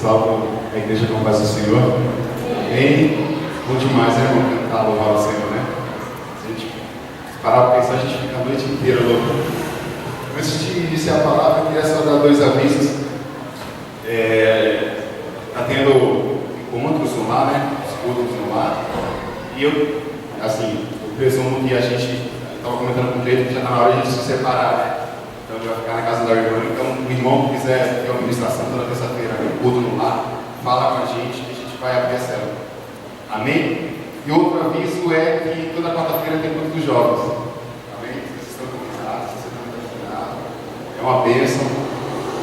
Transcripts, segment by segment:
Salve a igreja com a paz do Senhor. Amém. Bom demais, né, irmão? Cantar, louvar o Senhor, né? Se a gente parar para pensar, a gente fica a noite inteira louvando. Antes de iniciar a palavra, eu queria só dar dois avisos. Está tendo encontros no lar, né? Os cultos no lar. E eu, assim, eu presumo que a gente estava comentando com o Cleiton que já está na hora de a gente se separar, né? Então ele vai ficar na casa da irmã. Então, o irmão que quiser ter uma ministração toda terça-feira, culto no lar, fala com a gente que a gente vai abrir a célula. Amém? E outro aviso é que toda quarta-feira tem culto dos jovens. Amém? Vocês estão convidados, vocês estão convidados. É uma bênção.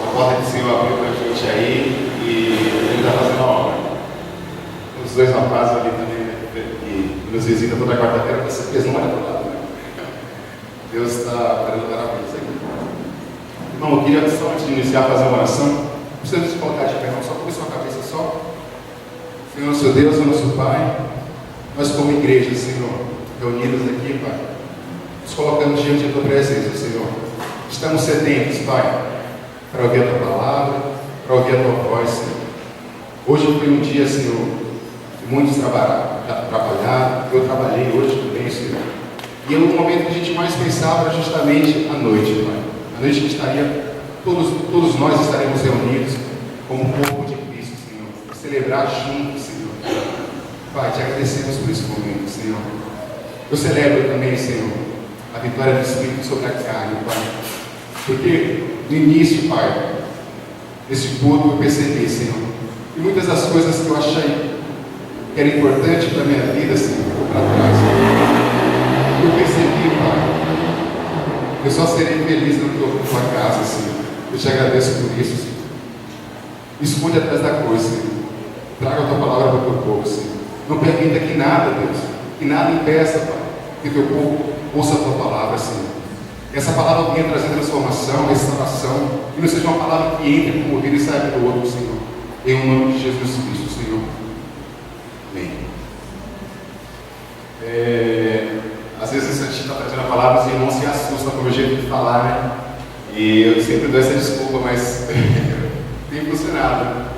A porta que o Senhor abriu para a gente aí e ele está fazendo a obra. Os dois rapazes ali também, né, que nos visitam toda quarta-feira, com certeza não é do lado, né? Deus está dando parabéns aqui. Irmão, eu queria só antes de iniciar fazer uma oração. Não precisa se colocar de pé, não, só com a sua cabeça só. Senhor, nosso Deus, nosso Pai, nós como igreja, Senhor, reunidos aqui, Pai, nos colocamos diante da Tua presença, Senhor. Estamos sedentos, Pai, para ouvir a Tua palavra, para ouvir a Tua voz, Senhor. Hoje foi um dia, Senhor, de muitos trabalharam, eu trabalhei hoje também, Senhor. E o momento que a gente mais pensava era justamente a noite, Pai. A noite que estaria, todos nós estaremos reunidos como corpo de Cristo, Senhor. Celebrar juntos, Senhor. Pai, te agradecemos por esse momento, Senhor. Eu celebro também, Senhor, a vitória do Espírito sobre a carne, Pai. Porque no início, Pai, desse culto eu percebi, Senhor, que muitas das coisas que eu achei que era importante para a minha vida, Senhor, ficou para trás. Eu percebi, Pai, eu só serei feliz na tua casa, Senhor. Eu te agradeço por isso, Senhor. Esconde atrás da cruz, Senhor. Traga a tua palavra para o teu povo, Senhor. Não permita que nada, Deus, que nada impeça, Pai, que teu povo ouça a tua palavra, Senhor. Que essa palavra venha trazer transformação, restauração, que não seja uma palavra que entre por um ouvido e saia pelo outro, Senhor. Em nome de Jesus Cristo, Senhor. Amém. Às vezes a gente está trazendo a palavra e os irmãos se assustam com o meu jeito de falar, né? E eu sempre dou essa desculpa, mas tem funcionado.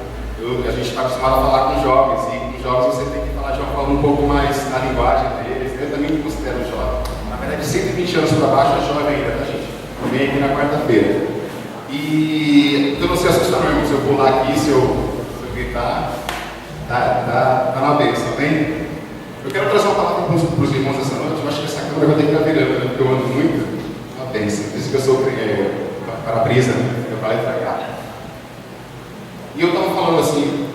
A gente está acostumado a falar com jovens, e com jovens você tem que falar de uma forma um pouco mais na linguagem deles. Eu também me considero jovem. Na verdade, 120 anos para baixo é jovem ainda, tá, gente? Eu venho aqui na quarta-feira. E então não se assusta não, irmão. Se eu pular aqui, se eu gritar, tá na bênção, bem? Eu quero trazer uma palavra para os irmãos essa noite. Eu acho que essa câmera vai ter que estar virando, né? Porque eu ando muito. Uma bênção. Por isso que eu sou para-brisa, né? Eu falei para cá. E eu estava falando assim,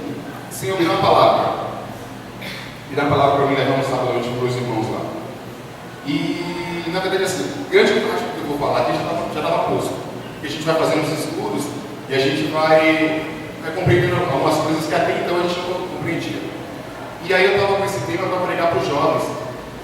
Senhor, me dá uma palavra. Me dá uma palavra para mim levar no sábado à noite para os irmãos lá. E, na verdade, assim, grande parte do que eu vou falar aqui já estava posto. Porque a gente vai fazendo os estudos e a gente vai compreendendo algumas coisas que até então a gente não compreendia. E aí eu estava com esse tema para pregar para os jovens.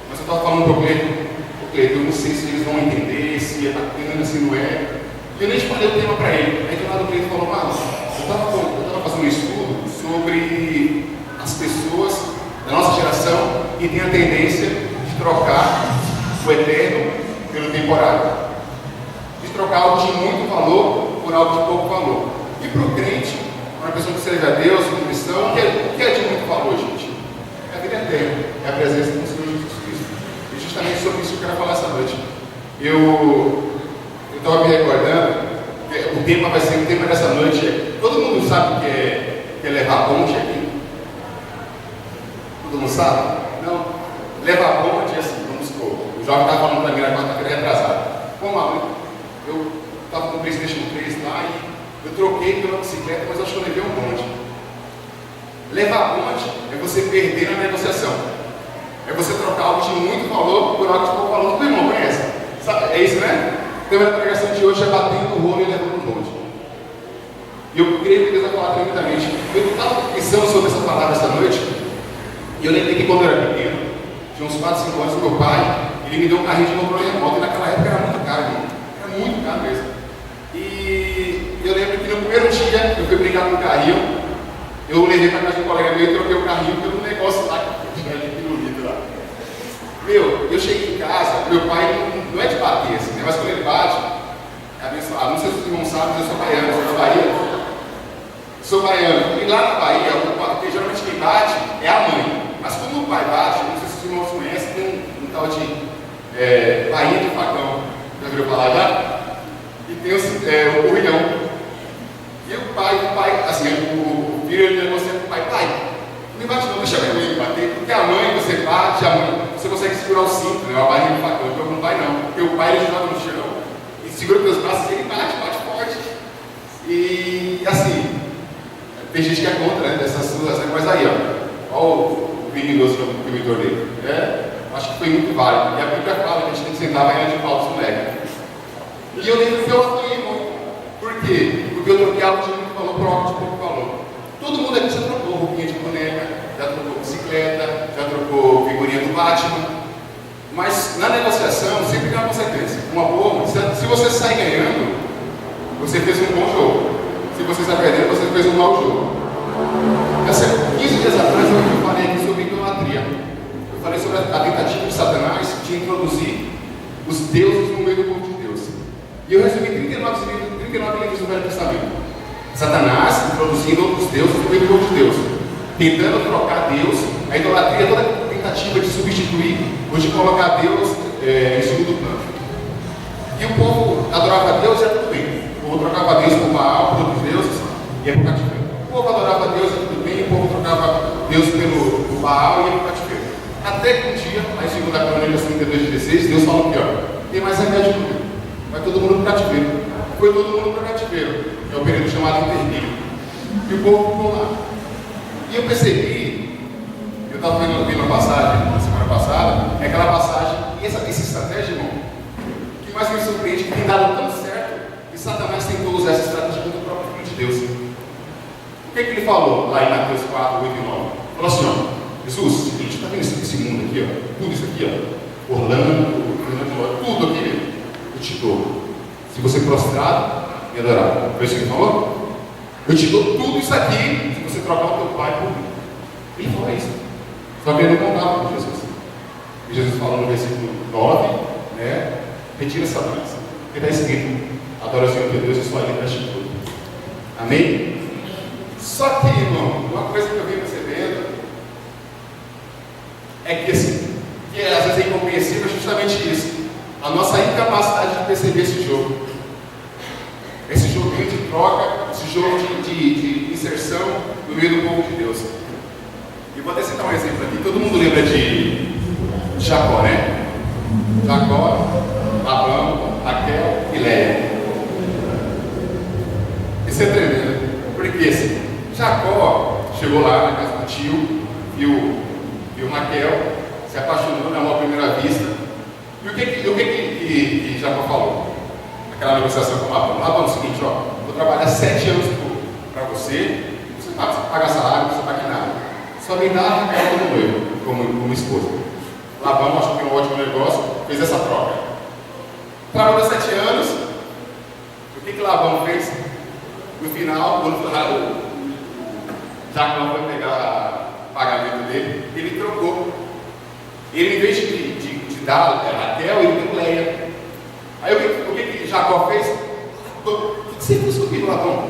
Mas eu estava falando para o Cleiton, eu não sei se eles vão entender, se é bacana, se não é. E eu nem falei o tema para ele. Aí do lado do Cleiton falou, mano, eu estava fazendo um estudo sobre as pessoas da nossa geração que tem a tendência de trocar o eterno pelo temporário. De trocar algo de muito valor por algo de pouco valor. E para o crente, uma pessoa que serve a Deus, uma cristão, o que é de muito valor, gente? É a vida eterna, é a presença do Senhor Jesus Cristo. E justamente sobre isso que eu quero falar essa noite. Eu estava me recordando. O tema dessa noite, todo mundo sabe o que é levar ponte aqui? Todo mundo sabe? Não. Levar ponte é assim, vamos supor. O jovem estava falando para mim na quarta-feira retrasada. Pô, mano, eu estava com o PlayStation 3 lá e eu troquei pela bicicleta, mas acho que eu levei um bonde. Levar ponte é você perder na negociação. É você trocar algo de muito valor por algo de pouco valor. Todo irmão conhece? Sabe? É isso, né? Então a pregação de hoje é batendo o rolo e levando um monte. E eu creio que Deus vai falar tremendamente. Eu estava pensando sobre essa palavra essa noite. E eu lembrei que quando eu era pequeno, tinha uns 4, 5 anos, meu pai, ele me deu um carrinho de controle remoto. E naquela época era muito caro, irmão. Era muito caro mesmo. E eu lembro que no primeiro dia eu fui brincar com o carrinho. Eu levei para casa de um colega meu e troquei o carrinho pelo negócio lá que tinha ali pirulito lá. Meu, eu cheguei em casa, meu pai não é de bater assim, né? Mas quando ele bate, é abençoado. Não sei se os irmãos sabem, eu sou baiano, sou da Bahia. sou baiano. E lá na Bahia, porque geralmente quem bate é a mãe. Mas como o pai bate, não sei se os irmãos conhecem, tem um tal de Bahia do Facão. Já viu falar já? E tem o currilhão. E o pai, assim, o filho ele negocia com o pai, não me bate não, deixa a mãe bater, porque a mãe você bate, a mãe, você consegue segurar o cinto, né? A barriga do facão, então não vai não, porque o pai ele joga no chão e segura os braços e ele bate forte. E assim, tem gente que é contra, né, dessas situações, mas aí, ó, o criminoso que eu me tornei, acho que foi muito válido, e a Bíblia fala que a gente tem que sentar a banha de pau dos moleques. E eu lembro que eu apanhei muito. Por quê? Porque eu troquei algo de muito valor por algo de pouco valor. Todo mundo aqui já trocou roupinha de boneca, já trocou bicicleta, já trocou figurinha do Batman. Mas na negociação sempre tem uma consequência. Uma boa, se você sai ganhando, você fez um bom jogo. Se você está perdendo, você fez um mau jogo. 15 dias atrás eu falei aqui sobre idolatria. Eu falei sobre a tentativa de Satanás de introduzir os deuses no meio do povo de Deus. E eu resumi 39 livros do Velho Testamento. Satanás introduzindo outros deuses no meio do povo de Deus, tentando trocar Deus, a idolatria, toda a tentativa de substituir ou de colocar Deus em segundo plano. E o povo adorava Deus e era tudo bem. O povo trocava Deus por Baal, por outros deuses, e ia para o cativeiro. O povo adorava Deus e era tudo bem, o povo trocava Deus pelo Baal e ia para o cativeiro. Até que um dia, lá em 2 Crônicas 32:16, Deus falou que tem mais remédio no mundo. Vai todo mundo para o cativeiro. Foi todo mundo para o cativeiro. É o período chamado intermínio. E o povo ficou lá. E eu percebi, eu estava vendo uma passagem na semana passada, é aquela passagem, e essa estratégia, irmão, que mais me surpreende, que tem dado tão certo, e Satanás tentou usar essa estratégia contra o próprio Filho de Deus. O que ele falou lá em Mateus 4, 8 e 9? Falou assim, ó, Jesus, seguinte, está vendo esse mundo aqui, ó, tudo isso aqui, ó, Orlando, tudo aqui, eu te dou. Se você prostrar e adorar. Foi isso que ele falou? Eu te dou tudo isso aqui se você trocar o teu pai por mim. Ele falou isso. Só que ele não contava com Jesus. E Jesus falou no versículo 9, retira Satanás. Porque está escrito, adora o Senhor teu Deus e sua língua preste tudo. Amém? Só que, irmão, uma coisa que eu venho percebendo é que assim, que às vezes é incompreensível é justamente isso. A nossa incapacidade de perceber esse jogo. Esse joguinho de troca, esse jogo de inserção no meio do povo de Deus. E vou até citar um exemplo aqui. Todo mundo lembra de Jacó, né? Jacó, Labão, Raquel e Léia. Isso é tremendo. Porque assim, Jacó chegou lá na casa do tio, viu Raquel, se apaixonou na amor à primeira vista. E o que Jacó falou? Aquela negociação com Labão. Labão é o seguinte, ó, vou trabalhar 7 anos para você paga salário, não precisa pagar nada. Só me dá a Raquel como noiva, como esposa. Labão achou que era um ótimo negócio, fez essa troca. Trabalhou 7 anos. O que Labão fez? No final, quando Jacó foi pegar o pagamento dele, ele trocou. Ele, em vez de dar Raquel, ele deu Léia. Aí o que Jacó fez? O que você fez comigo, Labão?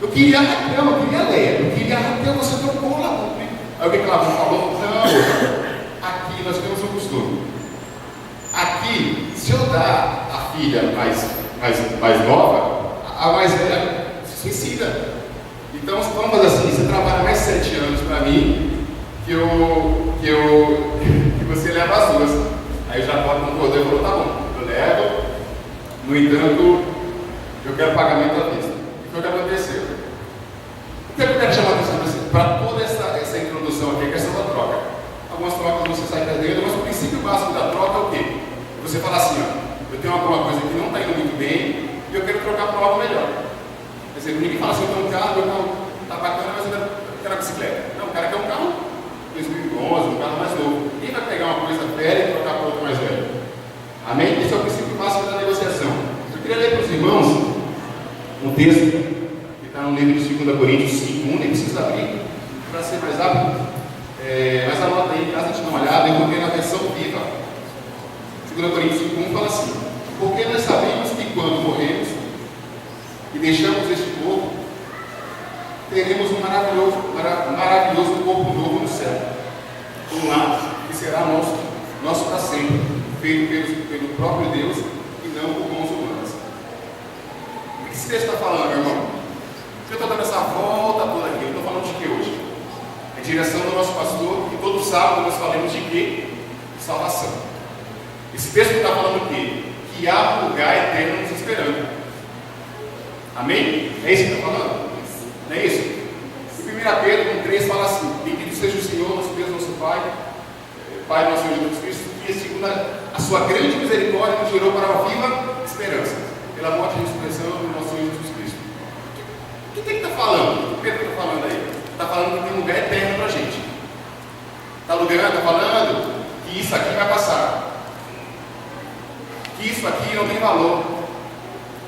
Eu queria a Raquel, eu queria a Léia. Eu queria a Raquel, você trocou, Labão. Aí o que Labão falou? Não, aqui nós temos um costume. Aqui, se eu dar a filha mais nova, a mais velha se suicida. Então vamos fazer assim, você trabalha mais 7 anos para mim, que você leva as duas. Aí o Jacó concordou e falou, tá bom, eu levo, no entanto, eu quero pagamento à vista. E foi o que aconteceu. O que eu quero chamar a atenção para toda essa introdução aqui, a questão da troca. Algumas trocas você sai perdendo, mas o princípio básico da troca é o quê? Você fala assim, ó, eu tenho alguma coisa que não está indo muito bem e eu quero trocar por algo melhor. Por exemplo, ninguém fala assim, eu tenho um carro, meu carro está bacana, mas eu quero a bicicleta. Não, o cara quer um carro 2011, um carro mais novo. Ninguém vai pegar uma coisa velha e trocar por outra mais velha. Amém? Esse é o princípio básico da negociação. Eu queria ler para os irmãos um texto que está no livro de 2 Coríntios 5:1, nem precisa abrir, para ser mais rápido. Mas anota aí, caso a gente dê uma olhada, eu encontrei na versão viva. 2 Coríntios 5:1 fala assim: porque nós sabemos que quando morremos e deixamos este corpo, teremos um maravilhoso corpo novo no céu. Um lar que será nosso para sempre, feito pelo próprio Deus e não por mãos humanas. O que esse texto está falando, meu irmão? Eu estou dando essa volta toda aqui, eu estou falando de que hoje? É direção do nosso pastor, que todo sábado nós falamos de quê? De salvação. Esse texto está falando o quê? Que há um lugar eterno nos esperando. Amém? É isso que está falando? Não é isso? Em 1 Pedro 3 fala assim: bendito seja o Senhor, nosso Deus, nosso Pai, Pai do nosso Senhor Jesus Cristo, que segundo a sua grande misericórdia nos gerou para uma viva esperança, pela morte e ressurreição do nosso Senhor Jesus Cristo. O que ele está falando? O que Pedro está falando aí? Está falando que tem um lugar eterno para a gente. Está falando que isso aqui vai passar. Que isso aqui não tem valor.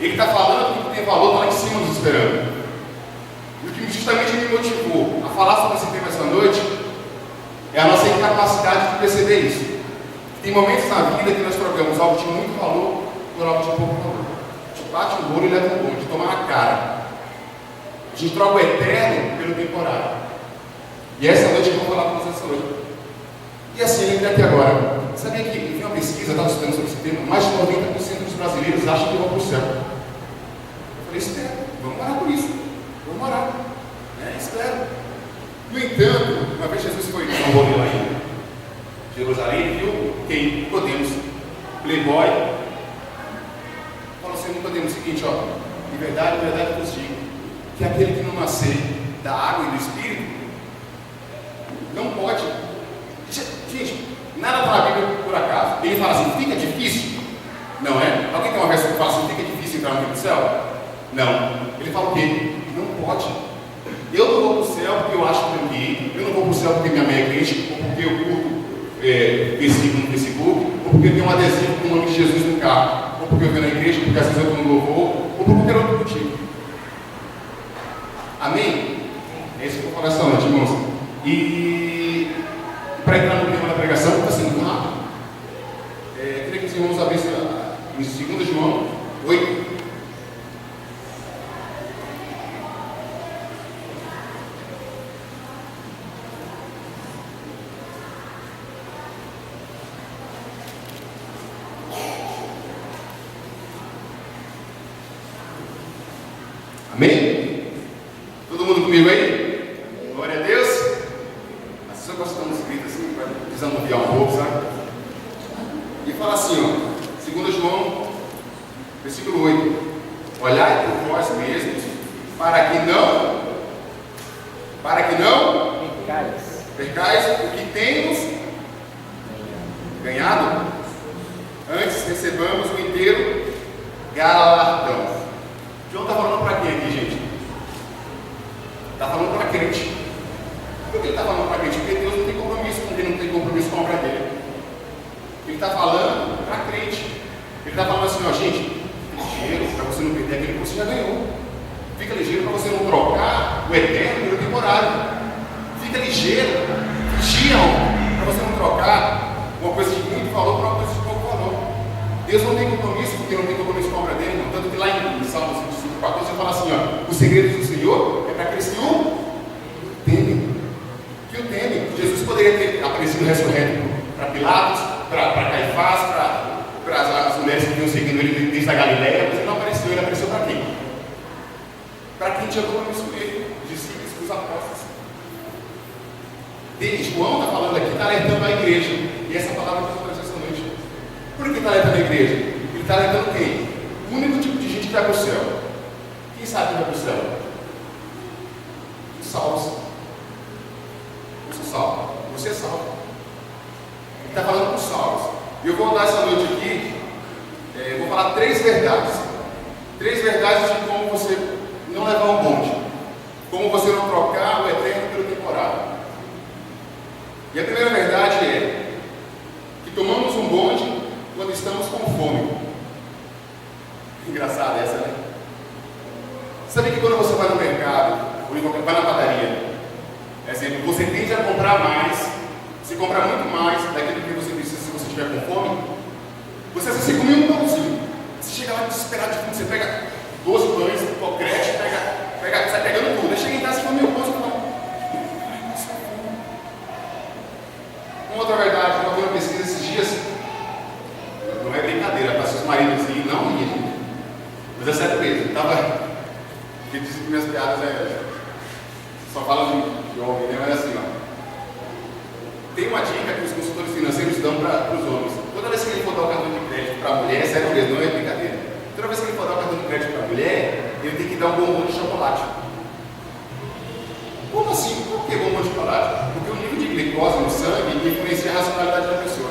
Ele está falando que não tem valor, está lá em cima nos esperando. E o que justamente me motivou a falar sobre esse tema essa noite é a nossa incapacidade de perceber isso. Tem momentos na vida que nós trocamos algo de muito valor por algo de pouco valor. A gente bate o bolo e leva um bolo, a gente toma na cara. A gente troca o eterno pelo temporário. E essa noite eu vou falar com vocês essa noite. E assim, eu entrei aqui agora. Sabia que eu vi uma pesquisa, estava estudando sobre esse tema, mais de 90% dos brasileiros acham que vão para o céu. Eu falei, espero, vamos orar por isso. Vamos orar. Espero. No entanto, uma vez Jesus foi um rolê lá em Jerusalém e viu quem? Nicodemos, playboy. Falou assim, Nicodemos, o seguinte, ó, de verdade eu vos digo, que aquele que não nascer da água e do Espírito, não pode. Gente, nada está na Bíblia por acaso. Ele fala assim, fica difícil? Não é? Alguém tem uma versão que fala assim, fica difícil entrar no reino do céu? Não. Ele fala o quê? Não pode. Eu não vou para o céu porque eu acho que tenho que ir. Eu não vou para o céu porque minha mãe é crente, ou porque eu curto versículo no Facebook, ou porque eu tenho um adesivo com o nome de Jesus no carro, ou porque eu venho na igreja, porque às vezes eu estou no louvor, ou por qualquer outro motivo. Amém? É isso que eu vou falar essa noite, irmãos. E para entrar no tema da pregação, está sendo muito rápido. Queria que os irmãos abrissem em 2 João 8. Amém? Todo mundo comigo aí? Glória a Deus. Mas só gostamos de gritos assim, vai desanuviar um pouco, sabe? E fala assim, ó, 2 João, versículo 8: olhai por vós mesmos, para que não percais o que temos ganhado, antes recebamos o inteiro galardão. João está falando para quem aqui, gente? Está falando para crente. Por que ele está falando para crente? Porque Deus não tem compromisso com quem não tem compromisso com a obra dele. Ele está falando para crente. Ele está falando assim, ó, gente, ligeiro para você não perder aquilo que você já ganhou. Fica ligeiro para você não trocar o eterno pelo temporário. Fica ligeiro, vigia para você não trocar uma coisa de muito valor por uma coisa de pouco valor. Deus não tem compromisso porque não tem compromisso com a obra dele, não. Tanto que lá em Salmos 25:14 ele fala assim, ó, os segredos do Senhor é para aqueles que o temem. Que o temem. Jesus poderia ter aparecido ressurreto para Pilatos, para Caifás, para as mulheres que vinham seguindo ele desde a Galileia, mas ele não apareceu. Ele apareceu para quem? Para quem tinha compromisso com ele, os discípulos, os apóstolos. E João está falando aqui, está alertando a igreja. E essa palavra que eu vou essa noite. Por que está alertando a igreja? Ele está alertando quem? O único tipo de gente que vai para o céu. Quem sabe que vai para o céu? Os salvos. Eu sou salvo. Você é salvo. Ele está falando com os salvos. E eu vou dar essa noite aqui, vou falar 3 verdades. 3 verdades de como você não levar um bonde. Como você não trocar o eterno pelo temporário. E a primeira verdade é que tomamos um bonde quando estamos com fome. Engraçada essa, né? Sabe que quando você vai no mercado, ou vai na padaria, exemplo, você tende a comprar mais, você compra muito mais daquilo que você precisa se você estiver com fome. Você come um pãozinho, você chega lá desesperado de fome, você pega 12 pães, um pocrete, sai pegando tudo, aí chega em casa e come marido assim, não ria, gente. Mas é sério mesmo, eu tava. Porque dizem que minhas piadas só falam de homem, né? Mas assim, ó. Tem uma dica que os consultores financeiros dão para os homens. Toda vez que ele for dar o cartão de crédito para a mulher, é sério mesmo, não é brincadeira. Toda vez que ele for dar o cartão de crédito para a mulher, ele tem que dar um bombom de chocolate. Como assim? Por que bombom de chocolate? Porque o nível de glicose no sangue influencia a racionalidade da pessoa.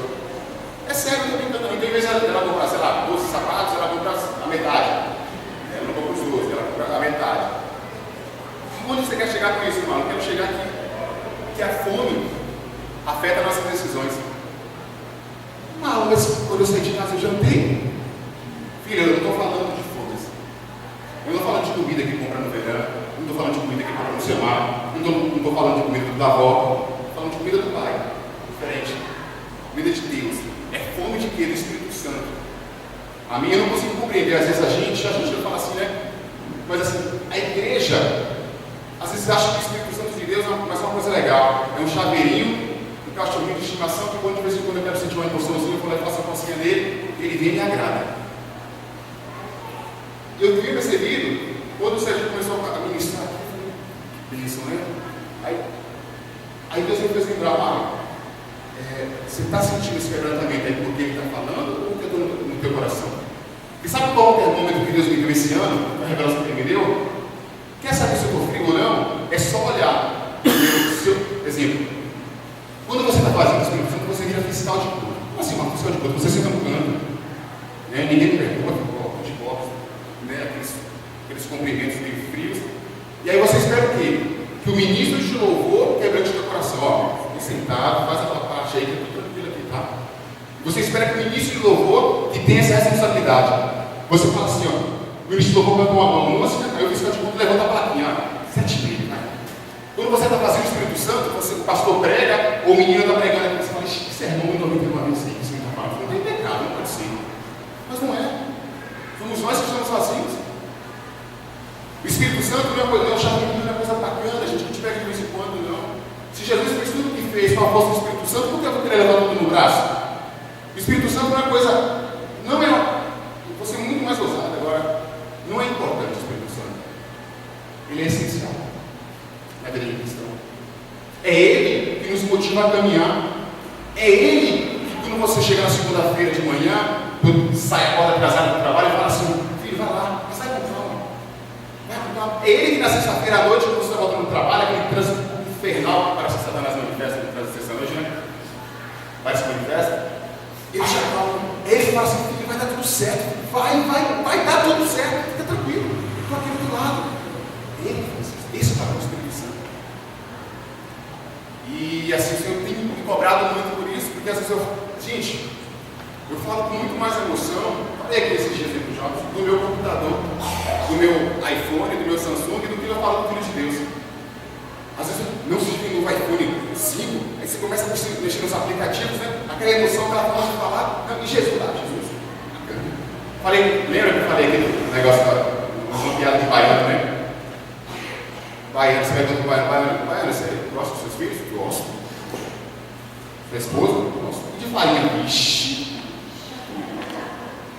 É sério, não estou brincando. Então, em vez de ela comprar, sei lá, 12 sapatos, ela compra a metade. Ela não compra os 12, ela compra a metade. Onde você quer chegar com isso, irmão? Eu quero chegar aqui. Que a fome afeta nossas decisões. Não, mas quando eu saí de casa eu jantei. Filha, eu não estou falando de foda-se. Eu não estou falando de comida que compra no verão. Não estou falando de comida que compra no semar. Não estou falando de comida da avó. Estou falando de comida do pai. Diferente. Comida de Deus. É fome de quê? Do Espírito Santo. A minha eu não consigo compreender. Às vezes a gente fala assim, né? Mas assim, a igreja, às vezes acha que o Espírito Santo de Deus é uma coisa legal. É um chaveirinho, um cachorrinho de estimação que quando de vez em quando eu quero sentir uma emoçãozinha, eu vou lá e faço a calcinha dele, ele vem e me agrada. Eu tinha percebido, quando o Sérgio começou a ministrar aqui, eu falei, bênção, né? Aí Deus me fez lembrar, Mário, você está sentindo esse quebrantamento aí porque ele está falando ou porque eu estou no teu coração? E sabe qual é o termômetro que Deus me deu esse ano? A revelação que ele me deu? Quer saber se eu estou frio ou não? É só olhar. Seu exemplo. Quando você está fazendo o Espírito Santo, você vira fiscal de culto. Como assim, uma fiscal de culto? Você senta no canto, né? Ninguém pergunta, de boxe, né? Aqueles cumprimentos meio frios. E aí você espera o quê? Que o ministro de louvor quebrante teu coração. Ó, fique sentado, faz a tua parte aí, que eu estou tranquilo aqui, tá? Você espera que o ministro de louvor que tenha essa responsabilidade. Você fala assim, ó, o ministro de louvor canta uma mão, aí o fiscal de culto levanta a plaquinha, ó, 7,5, né? Quando você está fazendo o Espírito Santo, o pastor prega, ou o menino está pregando aqui, você fala, que sermão muito uma vez aí, você está falando, não tem pecado, não pode ser. Mas não é. Somos nós que estamos sozinhos. O Espírito Santo não é um chaveirinho, não é coisa bacana, a gente não te pega de vez em quando, não. Se Jesus fez tudo o que fez com a força do Espírito Santo, por que eu vou querer levar tudo no braço? O Espírito Santo não é coisa, não é, vou ser muito mais ousado agora, não é importante o Espírito Santo. Ele é essencial na vida de cristão. É Ele que nos motiva a caminhar. É Ele que quando você chega na segunda-feira de manhã, sai a porta atrasada do trabalho e fala assim, filho, vai lá, mas sai com calma. Vai com calma. É Ele que na sexta-feira à noite, quando você está voltando do trabalho, aquele trânsito infernal, parece que Satanás manifesta no trânsito sexta-noite, né? Parece que manifesta. Ele já fala, ele fala assim, filho, vai dar tudo certo, vai dar tudo certo, fica tranquilo, estou aqui do lado. Ele faz isso, esse é o Espírito Santo. E assim, o Senhor tem me cobrado muito por isso, porque às vezes eu falo com muito mais emoção, falei aqui esses dias entre os jogos, do meu computador, do meu iPhone, do meu Samsung, do que eu falo do Filho de Deus. Às vezes não se tem no iPhone 5, aí você começa a mexer nos aplicativos, né? Aquela emoção que ela pode falar, não, e Jesus lá, Jesus. Falei, lembra que eu falei aqui do negócio da piada de baiano, né? Baiano, você pergunta pro baiano, você gosta dos seus filhos? Gosto. Da esposa? Gosto. E de farinha? Ixi.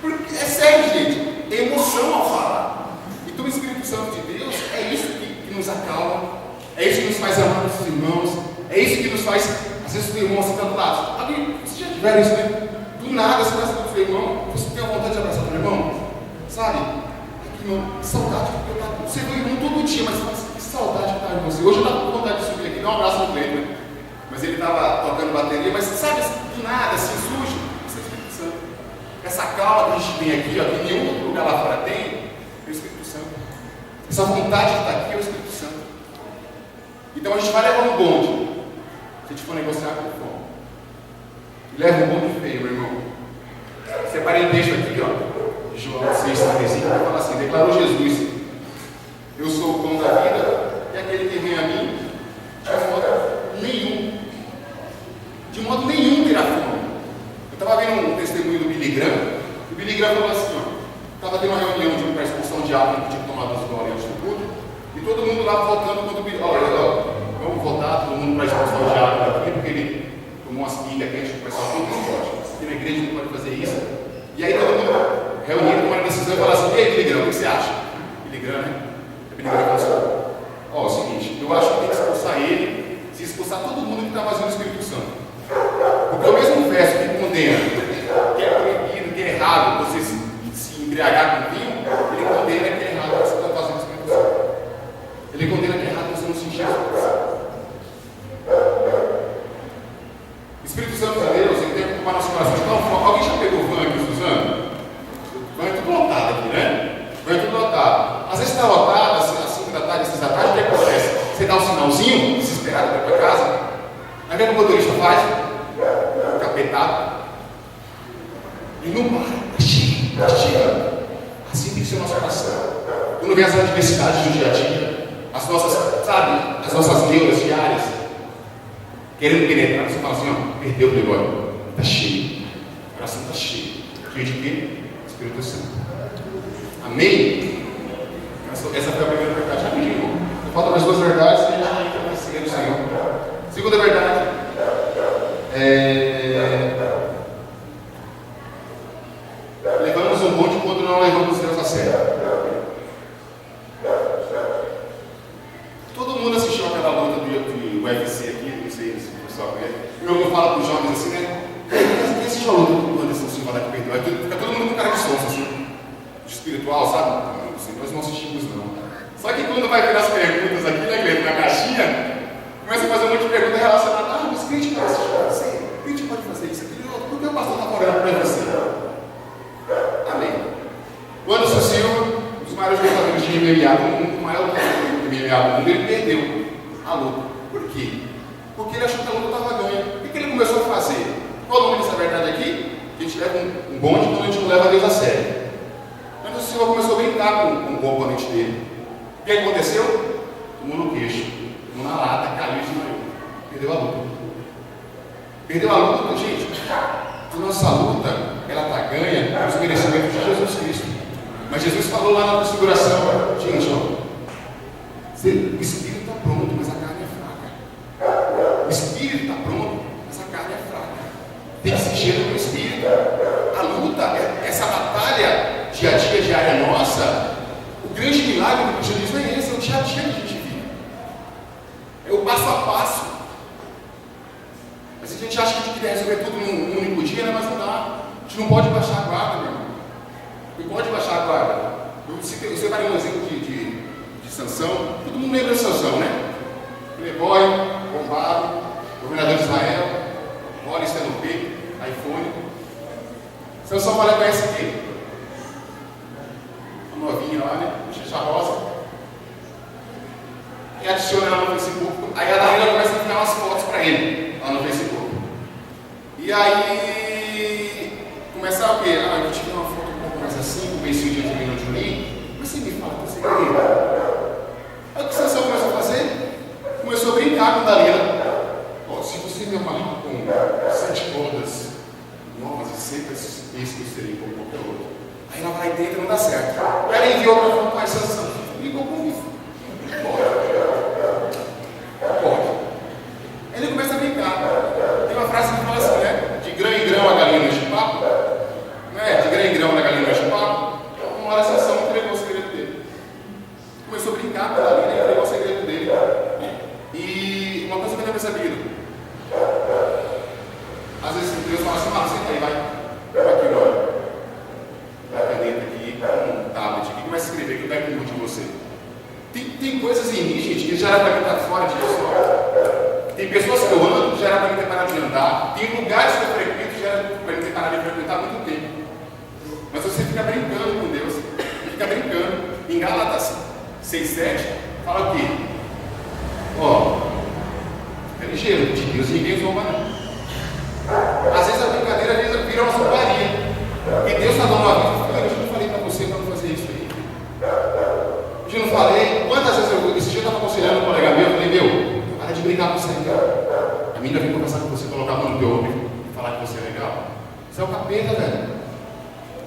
Porque, é sério, gente, é emoção ao falar. Então o Espírito Santo de Deus é isso que nos acalma. É isso que nos faz amar nossos irmãos. É isso que nos faz, às vezes o irmão assim está do lado. Alguém, vocês já tiveram isso, né? Do nada você está com o seu irmão, você tem a vontade de abraçar o seu irmão, sabe? Aqui, irmão, que saudade que eu estava. Você vê o irmão todo dia, mas você fala assim, que saudade que estava de você. Hoje eu estava com vontade de subir aqui, dar um abraço no Cleiton, né? Mas ele estava tocando bateria, mas sabe, do nada, assim, surge. Isso é o Espírito Santo. Essa calma que a gente tem aqui, ó, que nenhum outro lugar lá fora tem, é o Espírito Santo. Essa vontade que está aqui é o Espírito Santo. Então a gente vai levar um bonde. Se a gente for negociar com fome. Leva um bonde feio, meu irmão. Separei um texto aqui, ó. De João 6,35, que fala assim: declarou Jesus: eu sou o pão da vida, e aquele que vem a mim, de modo nenhum terá fome. Eu estava vendo um testemunho do Billy Graham. O Billy Graham falou assim: ó. Estava tendo uma reunião para expulsão de água que tinha tomado as glórias do culto. E todo mundo lá votando quando o Billy, vamos votar todo mundo para expulsão de água daqui, porque ele tomou umas pingas quentes, o pessoal todo mundo pode. Tem uma igreja que não pode fazer isso. E aí todo mundo assim, ei, Billy Graham, o que você acha? Billy Graham, né? Billy Graham falou assim, ó, é o seguinte, eu acho que tem que expulsar ele, se expulsar todo mundo que está vazio do Espírito Santo. Porque o mesmo verso que condena, que é proibido, que é errado você se embriagar com vinho, ele condena que é errado você estar vazio do Espírito Santo. Ele condena que é errado você não se encher do Espírito Santo. O Espírito Santo de Deus, ele tem que ocupar nosso coração de tal forma. Alguém já pegou o van aqui, Suzano? O van é tudo lotado aqui, né? O van é tudo lotado. Às vezes está lotado, às 5 da tarde, às 6 da tarde, o que acontece? Você dá um sinalzinho, desesperado para ir para casa. Aí o que o motorista faz? Capetado. Ele não para. Castiga. Assim tem que ser o nosso coração. Quando vem as adversidades do dia a dia, as nossas, sabe, as nossas neuras diárias, querendo penetrar, você fala assim, ó, perdeu o negócio. Está cheio. O coração está cheio. Cheio de quê? Espírito Santo. Amém? Essa foi a primeira verdade. Rapidinho. Faltam mais 2 verdades e a gente entra na ceia do Senhor. Segunda verdade. Levamos um monte quando não levamos Deus a sério. Todo mundo assistiu aquela luta do UFC aqui, não sei se o pessoal conhece. Eu falo para os jovens assim, né? Quem assistiu a luta do Anderson Silva lá que perdeu? Fica todo mundo com cara de sonso, assim, de espiritual, sabe? Assim, nós não assistimos, não. Só que quando vai ver as perguntas aqui, né, Guilherme, na caixinha, começa a fazer um monte de perguntas relacionadas. Ah, mas crente pode assistir você? Crente pode fazer isso aqui? Por que o pastor está orando para você? Amém. O Anderson Silva, um dos maiores lutadores de MMA do mundo, o maior lutador de MMA do mundo, ele perdeu a luta. Por quê? Porque ele achou que a luta estava ganha. O que ele começou a fazer? Qual o nome dessa verdade aqui? Que a gente leva um bonde quando a gente não leva Deus a sério. O Anderson Silva começou a brincar com o componente dele. O que aconteceu? Tomou no queixo, tomou na lata, caiu e desmaiou. Perdeu a luta. Perdeu a luta, gente. A nossa luta, ela está ganha pelos merecimentos de Jesus Cristo. Mas Jesus falou lá na transfiguração, gente, ó, o espírito está pronto, mas a carne é fraca. O espírito está pronto, mas a carne é fraca. Tem que se encher do espírito. A luta, essa batalha dia a dia, diária nossa, o grande milagre do cristianismo é esse, é o dia a dia que a gente vive. É o passo a passo. Mas a gente acha que a gente deve resolver tudo num único dia, né? Mas não dá. A gente não pode baixar a guarda, meu irmão. Não pode baixar a guarda. Você vai dar um exemplo de Sansão. Todo mundo lembra de Sansão, né? Playboy, bombado, governador de Israel, bola estando no peito, iPhone. Sansão vai levar esse aqui. Uma novinha lá, né? Xixá rosa. E adiciona ela no Facebook. Aí a Dalila começa a enviar umas fotos para ele lá no Facebook. E aí começa o quê? Ah, eu tive uma foto um pouco mais assim, com o beicinho de Angelina Jolie. Mas você me fala que você quer. Aí o que Sansão começou a fazer? Começou a brincar com a Dalila. Oh, se você me amarrar com 7 cordas novas e secas, esse que eu serei como qualquer outro. Aí ela vai e tenta, não dá certo. Aí ela enviou para falar, pai, Sansão, ligou comigo. Pode. Ele começa a brincar. Tem uma frase que fala assim, né? De grão em grão a galinha enche o papo. Não é? De grão em grão a galinha enche o papo. Uma hora a Sansão entregou o segredo dele. Começou a brincar com a galinha e entregou o segredo dele. E uma coisa que eu tenho percebido. Às vezes Deus fala assim, senta aí, vai aqui, olha. Vai a caneta aqui, um tablet aqui, começa a escrever que eu pego um de você. Tem coisas em mim, gente, que já era para mim estar fora disso. Tem pessoas que eu ando, já era para mim ter parado de andar. Tem lugares que eu frequento, já era para mim ter parado de frequentar há muito tempo. Mas você fica brincando com Deus, fica brincando. Em Gálatas 6:7, fala o quê? Ó, é ligeiro, de Deus ninguém zomba não. Às vezes a brincadeira vira uma zombaria. E Deus está dando uma vida. Eu não falei para você para não fazer isso aí. Eu não falei. Quantas vezes esse dia eu estava aconselhando um colega meu, eu falei, meu, para de brincar com você, cara. A menina vem conversar com você, colocar a mão no teu ombro e falar que você é legal. Isso é o capeta, velho.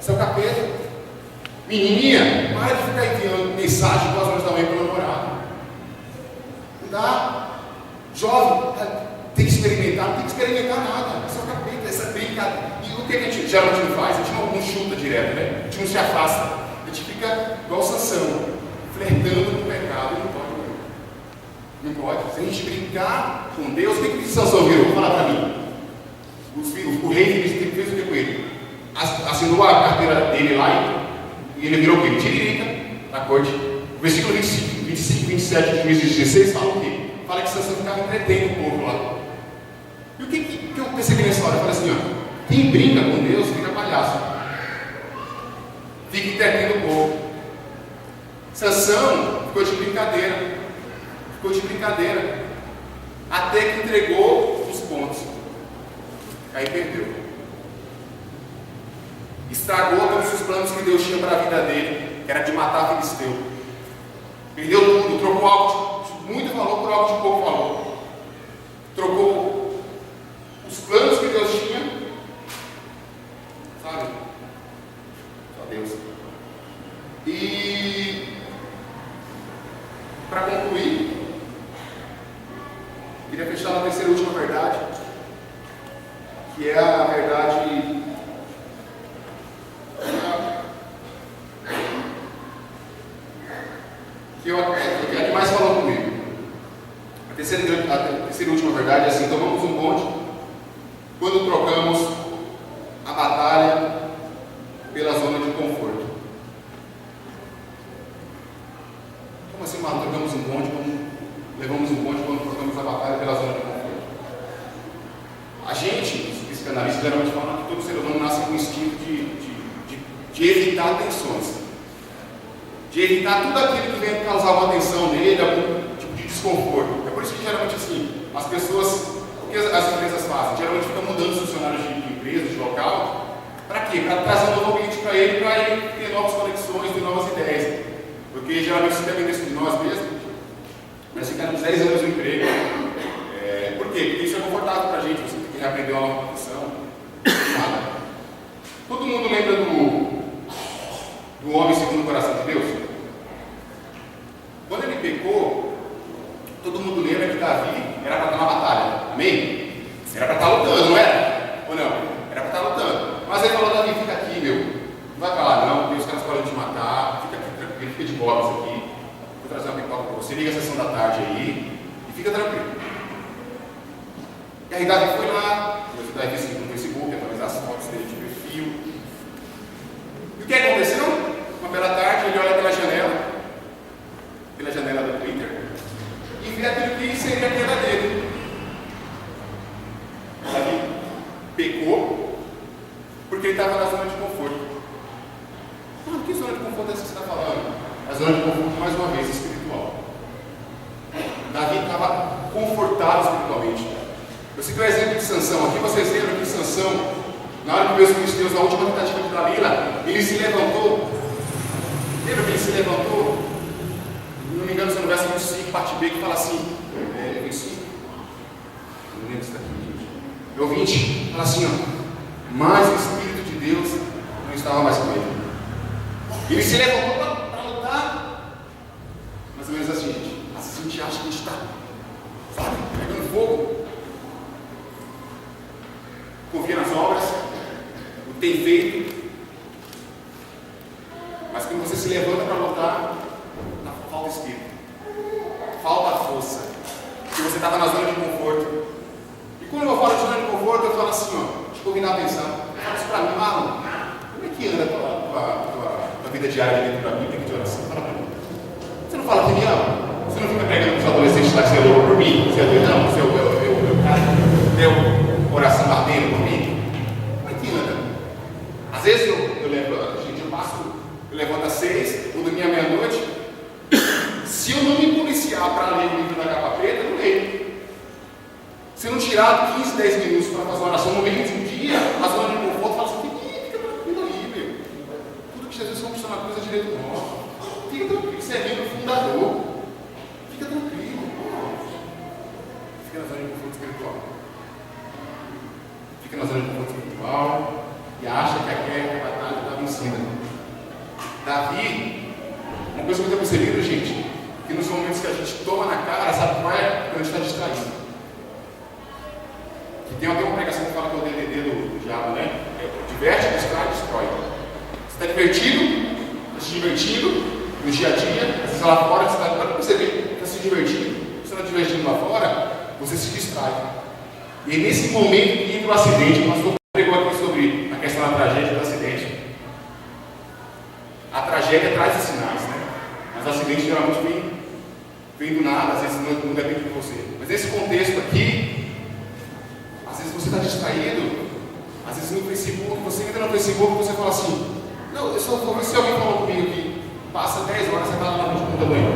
Isso é o capeta. Menininha, para de ficar enviando mensagem 2 horas da manhã para o namorado. Não dá. Jovem, tem que experimentar, não tem que experimentar nada. Isso é o capeta, essa brincadeira. E o que a gente geralmente não faz? A gente não chuta direto, né? A gente não se afasta. A gente fica igual Sansão, flertando com o pecado. Não pode, não pode. Se a gente brincar com Deus, o que Sansão virou? Fala para mim. O rei fez o que com ele? Assinou a carteira dele lá e ele virou o quê? Tiririca na corte. O versículo 25, 27 de Juízes 16 fala o quê? Fala que Sansão ficava entretendo o povo lá. E o que eu percebi nessa hora? Eu falei assim, ó, quem brinca com Deus fica palhaço. Fica entretendo o povo. Sansão ficou de brincadeira. Até que entregou os pontos. Aí perdeu. Estragou todos os planos que Deus tinha para a vida dele, que era de matar Filisteu. Perdeu tudo, trocou algo de muito valor por algo de pouco valor. Trocou os planos que Deus tinha, sabe? Só Deus. E para concluir, queria fechar na terceira e última verdade, que é a verdade que é a que mais falou comigo. A terceira e última verdade é assim: tomamos um bonde quando trocamos a batalha pela zona de conforto. Como assim, mano? Trocamos um bonde levamos um bonde quando trocamos a batalha pela zona de conforto? A gente, os psicanalistas, geralmente falam que todo ser humano nasce com o instinto de evitar tensões, de evitar tudo aquilo que vem causar uma tensão nele, algum tipo de desconforto. É por isso que geralmente assim, as pessoas, o que as empresas fazem? Geralmente ficam mudando os funcionários de empresa, de local. Para quê? Para trazer um novo ambiente para ele ter novas conexões, ter novas ideias. Porque geralmente se dependesse de nós mesmos, nós ficamos 10 anos no emprego. Por quê? Porque isso é confortável para a gente, você tem que reaprender uma nova profissão. Nada. Todo mundo lembra do homem segundo o coração de Deus? Quando ele pecou, todo mundo lembra que Davi era para estar na batalha. Amém? Era para estar lutando, não era? Ou não? Era para estar lutando. Mas ele falou: Davi, fica aqui, meu. Não vai para lá, não. Tem os caras podem te matar. Fica aqui tranquilo, fica de bolas aqui. Vou trazer uma pipoca para você. Liga a sessão da tarde aí e fica tranquilo. E aí Davi foi lá, Davi seguiu no Facebook, atualizar as fotos dele de perfil. E o que aconteceu? Uma bela tarde, ele olha pela janela do Twitter, e vê aquilo que seria a queda dele. Davi pecou porque ele estava na zona de conforto. Mano, que zona de conforto é essa que você está falando? A zona de conforto, mais uma vez, espiritual. Davi estava confortado espiritualmente. Eu cito o exemplo de Sansão aqui. Vocês lembram que Sansão, na hora que veio os filisteus, na última tentativa de Dalila, ele se levantou. Lembra que ele se levantou? Não me engano, se no verso 25, parte B, que fala assim, 25, não lembro se está aqui, gente. É o 20, fala assim, ó: mas o Espírito de Deus não estava mais com ele. Ele se levantou para lutar, mais ou menos assim, gente. Às vezes a gente acha que a gente está, sabe, pegando fogo. Confia nas obras, o que tem feito, mas quando você se levanta para lutar, falta espírito, falta força, porque você estava na zona de conforto. E quando eu falo de zona de conforto, eu falo assim, ó, te convidar a pensar. Fala isso para mim: Marlon, como é que anda a tua vida diária de leitura bíblica, de oração? Fala para mim. Você não fala que me ama? Você não fica pregando para os adolescentes lá que você orou por mim? Você não, eu cara, deu oração ardendo por mim? Como é que anda? Às vezes eu levanto às 6, vou dormir à meia-noite. Se eu não me policiar para ler o livro da capa preta, eu não leio. Se eu não tirar 15, 10 minutos para fazer uma oração no meio de um dia, a zona de conforto fala assim: fica tranquilo aí, meu. Tudo que Jesus conquistou na cruz é direito nosso. Fica tranquilo, você é membro fundador. Fica tranquilo. Fica na zona de conforto espiritual. Fica na zona de conforto espiritual e acha que a guerra, a batalha está vencida. Davi, uma coisa que eu estou percebendo, gente, que nos momentos que a gente toma na cara, sabe qual é? Quando a gente está distraído. Que tem até uma pregação que fala que é o DVD do diabo, né? Diverte, distrai, destrói. Você está divertido, está se você se distrai. E nesse momento que entra o acidente, o pastor pregou aqui sobre a questão da tragédia do acidente. A tragédia traz os sinais, né? Mas o acidente geralmente vem do nada, às vezes não depende de você. Mas nesse contexto aqui, às vezes você está distraído, às vezes no Facebook, você entra no Facebook e você fala assim, não, eu só vou ver se alguém falou comigo aqui, passa 10 horas, você está lá na conta do banho.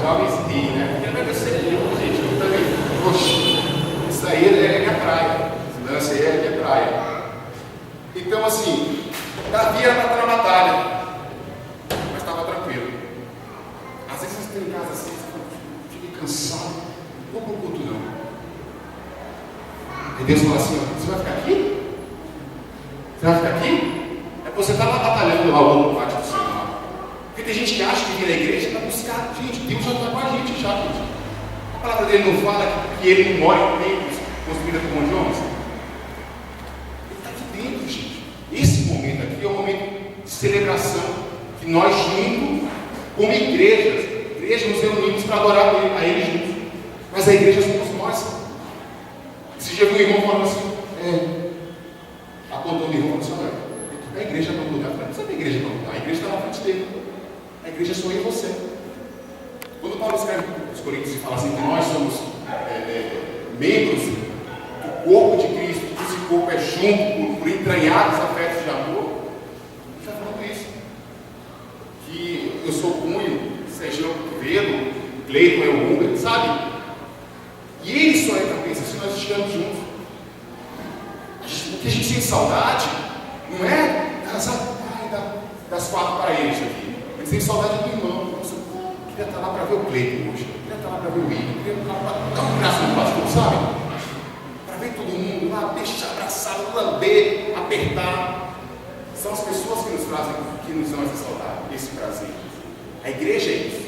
Jovens riem, né? Porque não vai ser eu, gente, eu também. Poxa, isso aí é a praia. Esse lance aí é praia. Então, assim, Davi era para a batalha, mas estava tranquilo. Às vezes você tem em casa assim, você fica cansado, não vou para o culto não. E Deus fala assim, ó, você vai ficar aqui? Você vai ficar aqui? É porque você está lá batalhando lá no pátio do Senhor. Porque tem gente que acha que vem na igreja para buscar. Gente, Deus já está com a gente já, gente. A palavra dele não fala que ele não mora em templos construídos por mão de homens. Ele está aqui dentro, gente. Esse momento aqui é um momento de celebração que nós juntos, como igreja nos reunimos para adorar a Ele juntos. Mas a igreja somos nós. Esse dia um irmão falando assim, apontou o irmão e falou assim, olha, a igreja está no lugar. Não precisa da igreja para lugar, a igreja está na frente dele. A igreja sou eu e você. Quando Paulo escreve os Coríntios e fala assim que nós somos membros do corpo de Cristo, que esse corpo é junto por entranhados afetos de amor, ele está falando isso. Que eu sou o punho, Sérgio é o cotovelo, Cleiton é o ombro, sabe? E ele só é cabeça se nós estivermos juntos. O que a gente sente saudade não é das 4 paredes aqui. A gente tem saudade do irmão. Eu queria estar lá para ver o Cleiton hoje. Eu queria estar lá para ver o William. Eu queria estar lá para dar um abraço no pastor, sabe? Para ver todo mundo lá, deixar abraçado, lamber, apertar. São as pessoas que nos trazem, que nos dão essa saudade, esse prazer. A igreja é isso.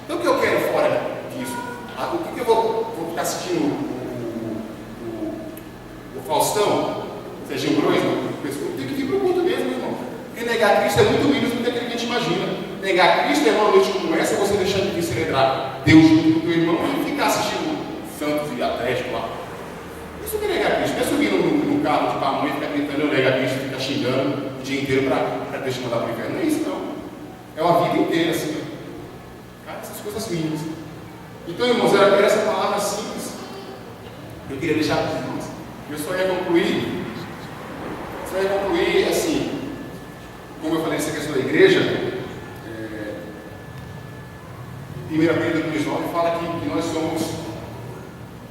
Então o que eu quero fora disso? O que eu vou ficar assistindo o Faustão, Serginho Grois, tem que vir para o culto mesmo, irmão. Porque negar Cristo é muito menos do que aquele que a gente imagina. Negar Cristo é uma noite como essa, você deixar de vir celebrar Deus junto com o teu irmão e ficar assistindo Santos e Atlético lá. Isso que é negar Cristo. Não é subir no carro de pamonha e ficar gritando, eu negar Cristo, ficar xingando o dia inteiro para Deus te mandar para o inferno. Não é isso, não. É uma vida inteira assim. Cara, essas coisas mínimas. Então, irmãos, era essa palavra simples que eu queria deixar para os irmãos. Eu só ia concluir assim, como eu falei nessa questão da igreja, 1 Pedro 2,9 fala que nós somos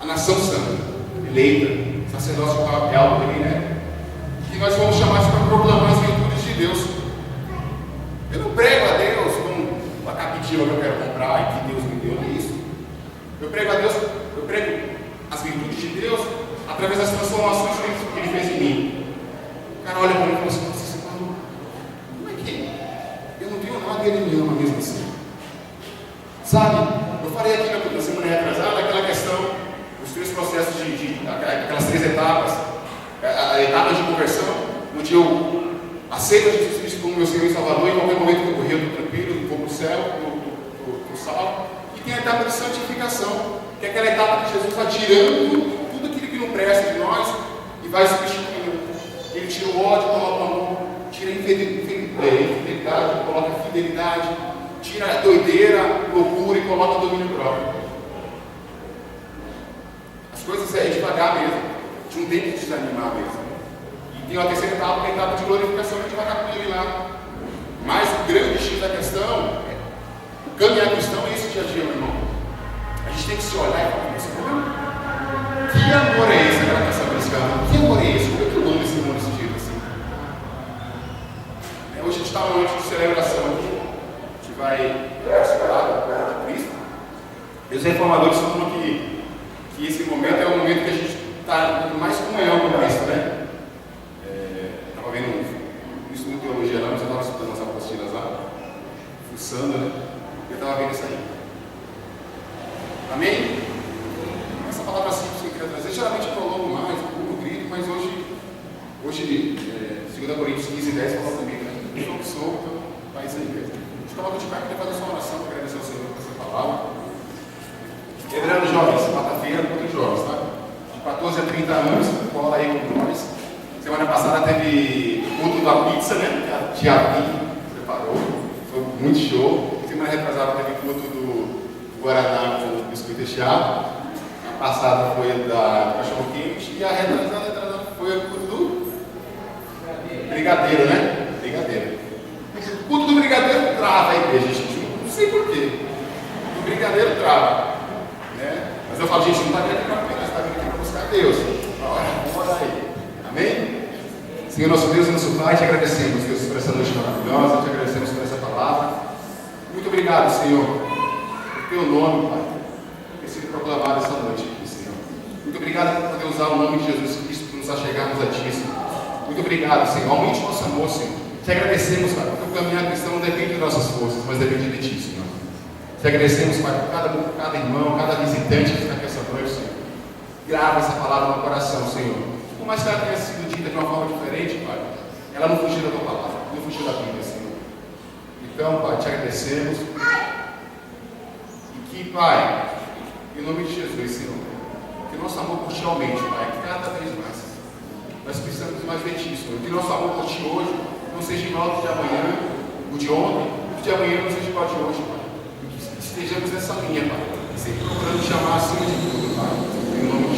a nação santa, eleita, sacerdócio real também, né? Que nós fomos chamados para proclamar as virtudes de Deus. Eu não prego a Deus como a captiva que eu quero comprar e que Deus me deu, não é isso. Eu prego a Deus, eu prego as virtudes de Deus através das transformações que Ele fez em mim. O cara olha para mim e fala assim, nossa, você falou, como é que eu não tenho nada e Ele me ama mesmo assim? Sabe, eu falei aqui na semana retrasada aquela questão, os 3 processos aquelas 3 etapas, a etapa de conversão, onde eu aceito Jesus Cristo como meu Senhor e Salvador, e em qualquer momento que eu correr, eu estou tranquilo, vou para o céu, estou salvo. E tem a etapa de santificação, que é aquela etapa que Jesus vai tirando tudo aquilo que não presta de nós e vai substituindo. Ele tira o ódio, coloca o amor, tira a infidelidade, coloca a fidelidade, tira a doideira, loucura e coloca o domínio próprio. As coisas é devagar mesmo, a gente não tem que desanimar mesmo. E tem a terceira etapa, que é a etapa de glorificação, que a gente vai estar com ele lá. Mas o grande X da questão, o caminhar cristão é esse dia a dia, meu irmão. A gente tem que se olhar e falar, que amor é esse, aquela canção cristã? Que amor é esse? Como é que eu amo esse amor desse jeito assim? Hoje a gente está numa noite de celebração aqui, a gente vai participar do corpo de Cristo. E os reformadores falam que esse momento é o momento que a gente está mais comunhão com Cristo, né? Estava vendo um estudo de teologia lá, mas eu estava estudando as apostilas lá, fuçando, né? Eu estava vendo isso aí. Amém? Essa palavra simples que eu queria trazer, geralmente eu prolongo mais, eu grito, mas hoje 2 Coríntios 15:10 fala comigo, né? Eu sou o que sou, então vai isso aí mesmo. A gente coloca de pé para fazer essa oração, para agradecer ao Senhor por essa palavra. Lembrando, jovens, quarta-feira contra os jovens, tá? De 14 a 30 anos, cola aí com nós. Semana passada teve o culto da pizza, né? Que a tia Vim preparou. Foi muito show. Semana retrasada teve o culto do Guaraná com o biscoito recheado. A passada foi da cachorro quente e a retrasada foi o culto do brigadeiro, né? Brigadeiro. O culto do brigadeiro trava a igreja, gente. Não sei porquê. O brigadeiro trava. Né? Mas eu falo, gente, não está vindo aqui para apenas, está vindo aqui para buscar Deus. Vamos orar aí. Amém? Senhor, nosso Deus e nosso Pai, te agradecemos, Deus, por essa noite maravilhosa, te agradecemos por essa palavra. Muito obrigado, Senhor, por teu nome, Pai, ter sido proclamado essa noite aqui, Senhor. Muito obrigado por poder usar o nome de Jesus Cristo para nos achegarmos a Ti, Senhor. Muito obrigado, Senhor. Aumente nosso amor, Senhor. Te agradecemos, Pai, porque o caminhar cristão não depende de nossas forças, mas depende de Ti, Senhor. Te agradecemos, Pai, por cada irmão, cada visitante que está aqui essa noite, Senhor. Grava essa palavra no coração, Senhor. Por mais que ela tenha sido dita de uma forma diferente, Pai, ela não fugiu da Tua palavra, não fugiu da Bíblia, Senhor. Então, Pai, te agradecemos. E que, Pai, em nome de Jesus, Senhor, que nosso amor por Ti aumente, Pai, cada vez mais. Nós precisamos mais de Ti, Senhor. Que nosso amor por Ti hoje não seja igual ao de amanhã, o de ontem, o de amanhã não seja igual ao de hoje, Pai. Que estejamos nessa linha, Pai, sempre procurando Te amar acima de tudo, Pai. Em nome